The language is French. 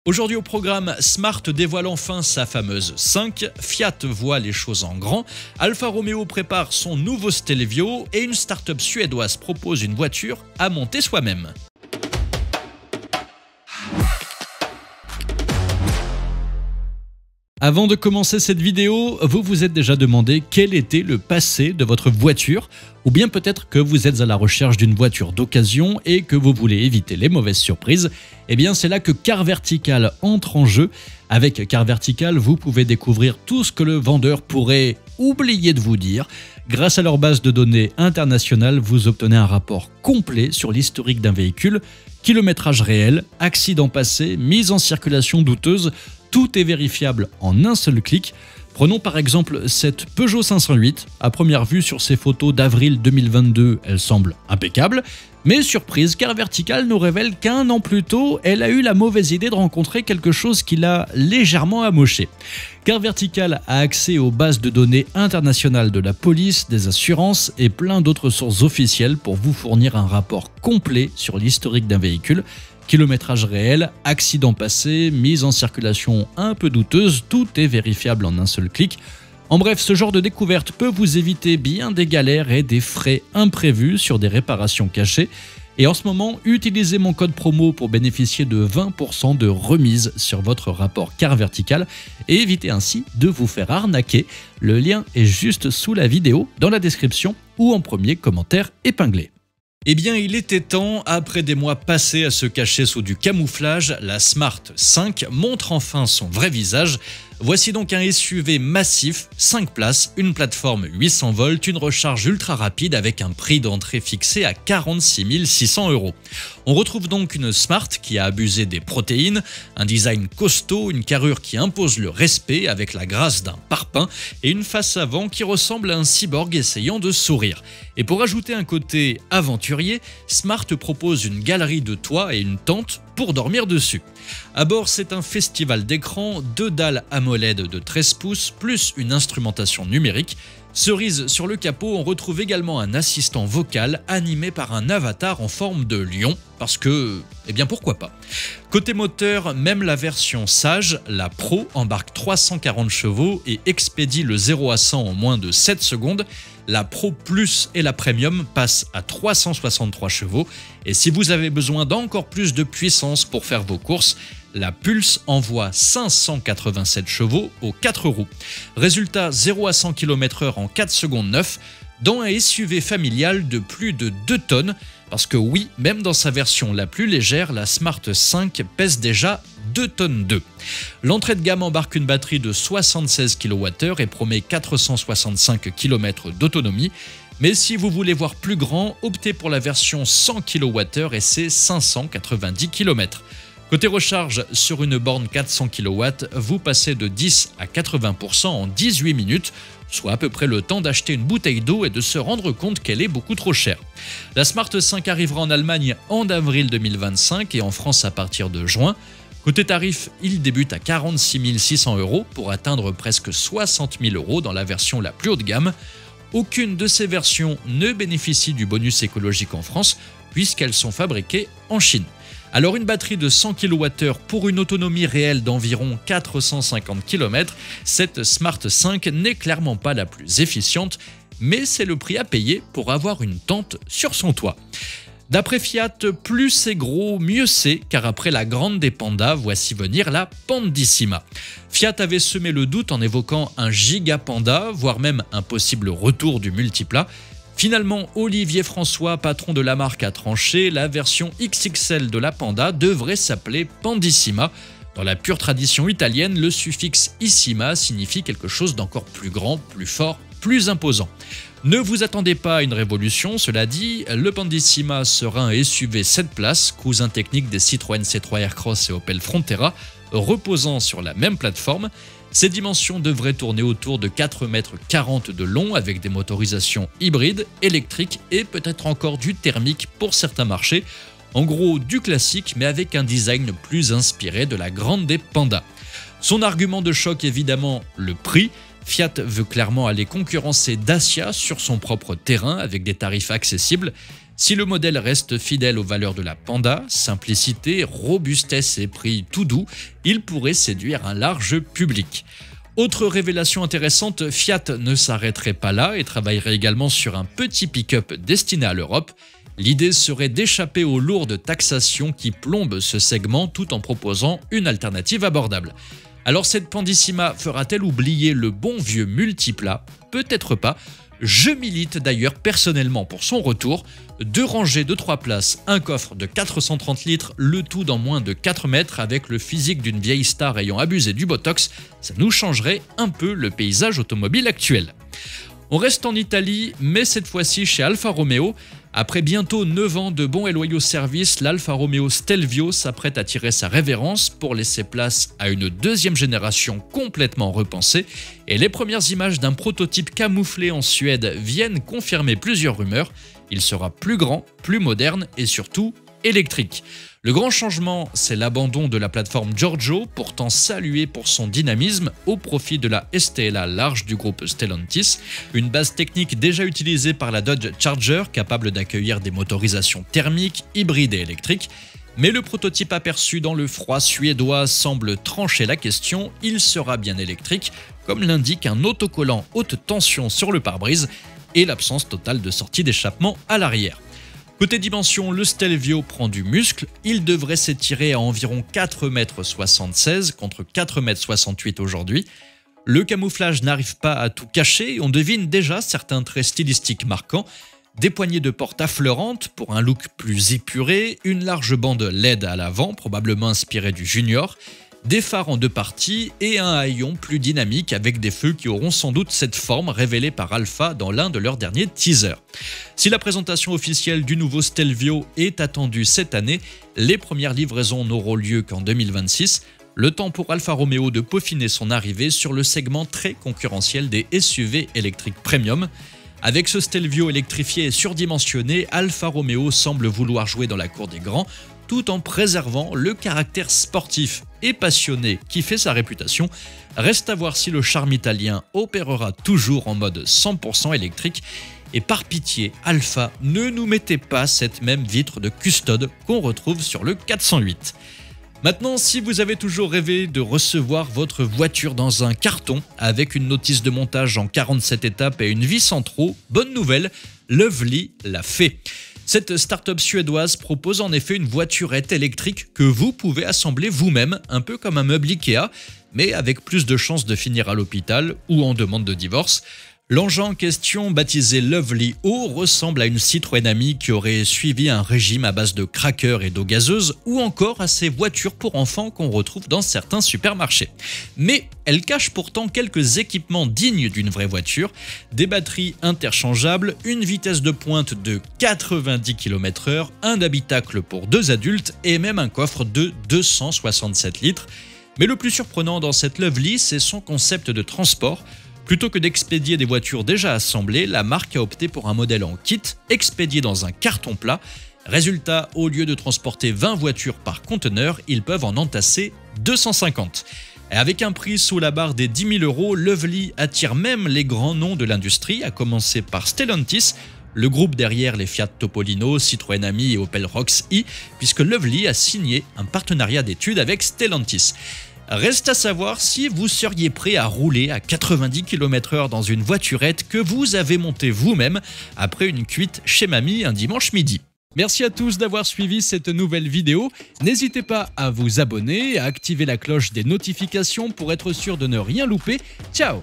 Aujourd'hui au programme, Smart dévoile enfin sa fameuse 5, Fiat voit les choses en grand, Alfa Romeo prépare son nouveau Stelvio et une start-up suédoise propose une voiture à monter soi-même. Avant de commencer cette vidéo, vous vous êtes déjà demandé quel était le passé de votre voiture, ou bien peut-être que vous êtes à la recherche d'une voiture d'occasion et que vous voulez éviter les mauvaises surprises. Eh bien c'est là que Car Vertical entre en jeu. Avec Car Vertical, vous pouvez découvrir tout ce que le vendeur pourrait oublier de vous dire. Grâce à leur base de données internationale, vous obtenez un rapport complet sur l'historique d'un véhicule, kilométrage réel, accident passé, mise en circulation douteuse. Tout est vérifiable en un seul clic. Prenons par exemple cette Peugeot 508. À première vue sur ces photos d'avril 2022, elle semble impeccable. Mais surprise, Car Vertical nous révèle qu'un an plus tôt, elle a eu la mauvaise idée de rencontrer quelque chose qui l'a légèrement amoché. Car Vertical a accès aux bases de données internationales de la police, des assurances et plein d'autres sources officielles pour vous fournir un rapport complet sur l'historique d'un véhicule. Kilométrage réel, accident passé, mise en circulation un peu douteuse, tout est vérifiable en un seul clic. En bref, ce genre de découverte peut vous éviter bien des galères et des frais imprévus sur des réparations cachées. Et en ce moment, utilisez mon code promo pour bénéficier de 20% de remise sur votre rapport Car Vertical et évitez ainsi de vous faire arnaquer. Le lien est juste sous la vidéo, dans la description ou en premier commentaire épinglé. Eh bien, il était temps, après des mois passés à se cacher sous du camouflage, la Smart 5 montre enfin son vrai visage. Voici donc un SUV massif, 5 places, une plateforme 800 volts, une recharge ultra rapide avec un prix d'entrée fixé à 46 600 €. On retrouve donc une Smart qui a abusé des protéines, un design costaud, une carrure qui impose le respect avec la grâce d'un parpaing et une face avant qui ressemble à un cyborg essayant de sourire. Et pour ajouter un côté aventurier, Smart propose une galerie de toit et une tente pour dormir dessus. À bord, c'est un festival d'écrans, 2 dalles AMOLED de 13 pouces, plus une instrumentation numérique. Cerise sur le capot, on retrouve également un assistant vocal animé par un avatar en forme de lion, parce que, eh bien pourquoi pas. Côté moteur, même la version Sage, la Pro, embarque 340 chevaux et expédie le 0 à 100 en moins de 7 secondes. La Pro Plus et la Premium passent à 363 chevaux. Et si vous avez besoin d'encore plus de puissance pour faire vos courses, la Pulse envoie 587 chevaux aux 4 roues. Résultat 0 à 100 km/h en 4 secondes 9 dans un SUV familial de plus de 2 tonnes. Parce que oui, même dans sa version la plus légère, la Smart 5 pèse déjà 2 tonnes 2. L'entrée de gamme embarque une batterie de 76 kWh et promet 465 km d'autonomie. Mais si vous voulez voir plus grand, optez pour la version 100 kWh et ses 590 km. Côté recharge, sur une borne 400 kW, vous passez de 10 à 80% en 18 minutes, soit à peu près le temps d'acheter une bouteille d'eau et de se rendre compte qu'elle est beaucoup trop chère. La Smart 5 arrivera en Allemagne en avril 2025 et en France à partir de juin. Côté tarif, il débute à 46 600 € pour atteindre presque 60 000 € dans la version la plus haut de gamme. Aucune de ces versions ne bénéficie du bonus écologique en France puisqu'elles sont fabriquées en Chine. Alors une batterie de 100 kWh pour une autonomie réelle d'environ 450 km, cette Smart 5 n'est clairement pas la plus efficiente, mais c'est le prix à payer pour avoir une tente sur son toit. D'après Fiat, plus c'est gros, mieux c'est, car après la grande des pandas, voici venir la Pandissima. Fiat avait semé le doute en évoquant un giga panda, voire même un possible retour du multiplat. Finalement, Olivier François, patron de la marque, a tranché, la version XXL de la Panda devrait s'appeler Pandissima. Dans la pure tradition italienne, le suffixe issima signifie quelque chose d'encore plus grand, plus fort, plus imposant. Ne vous attendez pas à une révolution, cela dit, le Pandissima sera un SUV 7 places, cousin technique des Citroën C3 Aircross et Opel Frontera, reposant sur la même plateforme. Ses dimensions devraient tourner autour de 4,40 m de long avec des motorisations hybrides, électriques et peut-être encore du thermique pour certains marchés. En gros, du classique mais avec un design plus inspiré de la grande des pandas. Son argument de choc évidemment, le prix. Fiat veut clairement aller concurrencer Dacia sur son propre terrain avec des tarifs accessibles. Si le modèle reste fidèle aux valeurs de la Panda, simplicité, robustesse et prix tout doux, il pourrait séduire un large public. Autre révélation intéressante, Fiat ne s'arrêterait pas là et travaillerait également sur un petit pick-up destiné à l'Europe. L'idée serait d'échapper aux lourdes taxations qui plombent ce segment tout en proposant une alternative abordable. Alors cette Pandissima fera-t-elle oublier le bon vieux multiplat? Peut-être pas. Je milite d'ailleurs personnellement pour son retour. 2 rangées de 3 places, un coffre de 430 litres, le tout dans moins de 4 mètres avec le physique d'une vieille star ayant abusé du Botox, ça nous changerait un peu le paysage automobile actuel. On reste en Italie, mais cette fois-ci chez Alfa Romeo. Après bientôt 9 ans de bons et loyaux services, l'Alfa Romeo Stelvio s'apprête à tirer sa révérence pour laisser place à une deuxième génération complètement repensée. Et les premières images d'un prototype camouflé en Suède viennent confirmer plusieurs rumeurs. Il sera plus grand, plus moderne et surtout électrique. Le grand changement, c'est l'abandon de la plateforme Giorgio, pourtant saluée pour son dynamisme, au profit de la STLA large du groupe Stellantis, une base technique déjà utilisée par la Dodge Charger, capable d'accueillir des motorisations thermiques, hybrides et électriques. Mais le prototype aperçu dans le froid suédois semble trancher la question, il sera bien électrique, comme l'indique un autocollant haute tension sur le pare-brise et l'absence totale de sortie d'échappement à l'arrière. Côté dimension, le Stelvio prend du muscle, il devrait s'étirer à environ 4,76 m contre 4,68 m aujourd'hui. Le camouflage n'arrive pas à tout cacher et on devine déjà certains traits stylistiques marquants. Des poignées de porte affleurantes pour un look plus épuré, une large bande LED à l'avant, probablement inspirée du Junior, des phares en 2 parties et un haillon plus dynamique avec des feux qui auront sans doute cette forme révélée par Alfa dans l'un de leurs derniers teasers. Si la présentation officielle du nouveau Stelvio est attendue cette année, les premières livraisons n'auront lieu qu'en 2026. Le temps pour Alfa Romeo de peaufiner son arrivée sur le segment très concurrentiel des SUV électriques premium. Avec ce Stelvio électrifié et surdimensionné, Alfa Romeo semble vouloir jouer dans la cour des grands, tout en préservant le caractère sportif et passionné qui fait sa réputation. Reste à voir si le charme italien opérera toujours en mode 100% électrique. Et par pitié, Alfa, ne nous mettez pas cette même vitre de custode qu'on retrouve sur le 408. Maintenant, si vous avez toujours rêvé de recevoir votre voiture dans un carton avec une notice de montage en 47 étapes et une vis en trop, bonne nouvelle, Lovely l'a fait. Cette start-up suédoise propose en effet une voiturette électrique que vous pouvez assembler vous-même, un peu comme un meuble Ikea, mais avec plus de chances de finir à l'hôpital ou en demande de divorce. L'engin en question, baptisé Lovely O, ressemble à une Citroën Ami qui aurait suivi un régime à base de crackers et d'eau gazeuse, ou encore à ces voitures pour enfants qu'on retrouve dans certains supermarchés. Mais elle cache pourtant quelques équipements dignes d'une vraie voiture, des batteries interchangeables, une vitesse de pointe de 90 km/h, un habitacle pour 2 adultes et même un coffre de 267 litres. Mais le plus surprenant dans cette Lovely, c'est son concept de transport. Plutôt que d'expédier des voitures déjà assemblées, la marque a opté pour un modèle en kit, expédié dans un carton plat. Résultat, au lieu de transporter 20 voitures par conteneur, ils peuvent en entasser 250. Et avec un prix sous la barre des 10 000 €, Lovely attire même les grands noms de l'industrie, à commencer par Stellantis, le groupe derrière les Fiat Topolino, Citroën Ami et Opel Rocks i, puisque Lovely a signé un partenariat d'études avec Stellantis. Reste à savoir si vous seriez prêt à rouler à 90 km/h dans une voiturette que vous avez montée vous-même après une cuite chez mamie un dimanche midi. Merci à tous d'avoir suivi cette nouvelle vidéo. N'hésitez pas à vous abonner et à activer la cloche des notifications pour être sûr de ne rien louper. Ciao!